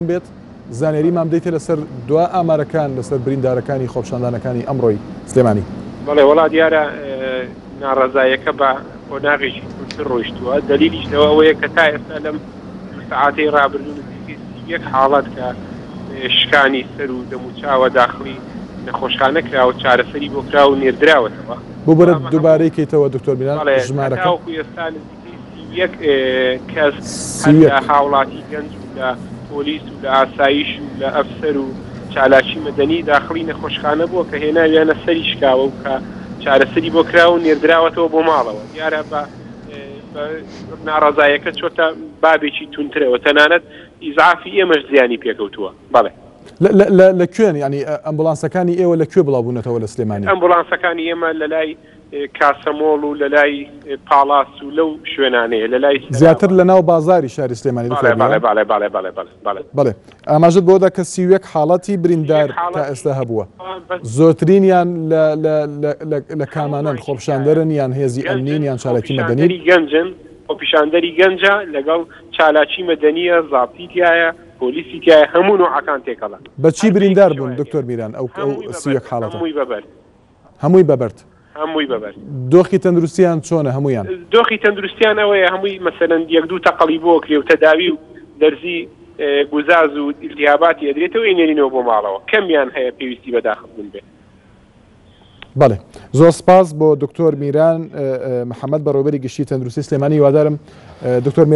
بێت زانێریمان بدەیتە لەسەر دوا ئامارەکان لەسەر بریندارەکانی خۆپشاندانەکانی ئەمڕۆی سلێمانی. بەڵێ وڵا دیارە ناڕەزایەکە بە قۆناغێکی تر ڕۆیشتووە. دلیلیش لەوە ئەوەیە کە تا ئێستا لەم سەعاتەی ڕابردوون یەک حاڵەت کە شکانی سەر و دەموچاوە داخلی نەخۆشخانە کراوە چارەسەری بۆ کرا و نێردراوەتەوە. بۆ بەرە دووبارەی کەیتەوە دکتۆر میران ژمارەکە تاوەکو ئێستا یەک کەس هەر هاوڵاتی گەنج و لە پۆلیس و لە ئاسایش و لە ئەفسەر و چالاکی مەدەنی داخلی نەخۆشخانە بووە کە هێناویانە سەری شکاوە و کە چارەسەری بۆ کرا و نێردراوەتەوە بۆ ماڵەوە. دیارە بە ناڕەزایەکە چۆتە بابێکی تونترەوە تەنانەت ئیزعافی ئێمەش زیانی پێکەوتووە. بەڵێ لەکوێن ینی ئەمبولانسەکانی ئێوە لەکوێ بڵاوبوونەتەوە لە سلێمانی؟ ئەمبولانسەکانی ئێمە لە لای کاسەمۆڵ و لە لای پاڵاس و لەو شوێنانەیە لە لای زیاتر لە ناو بازاری شاری سلێمانی. بەڵێ ئاماژت بۆدا کە 31 حاڵەتی بریندار تا ئێستا هەبووە. زۆرترینیان لە کامانن خۆپشاندەرن یان هێزی ئەمنین یان چالاکی مەدەنی گەنجن. خۆپیشاندەری گەنجە لەگەڵ چالاکی مەدەنیە زاپیتایە پۆلیسیکە هەموو نوعەکان تێکەڵن. بەچی بریندار بوون دکتۆر میران ئەو 31 حاڵەت؟ هەمووی بەبەرد. هەمووی بەبەر. دۆخی تەندروستیان چۆنە هەمویان؟ دۆخی تەندروستیان ئەوەیە هەمووی مەسەلەن یەک دوو تەقەڵی بۆ کرێ و تەداوی و دەرزی گوزاز و ئیلتیهاباتی ئەدرێتەوە ئینێنینەوە بۆ ماڵەوە. کەمیان هەیە پێویستی بەداخبوون بێت. بەڵێ زۆر سپاس بۆ دکتۆر میران محەممەد بەڕێوەبەری گشتی تەندروستی سلێمانی. هیوادارم دکتۆر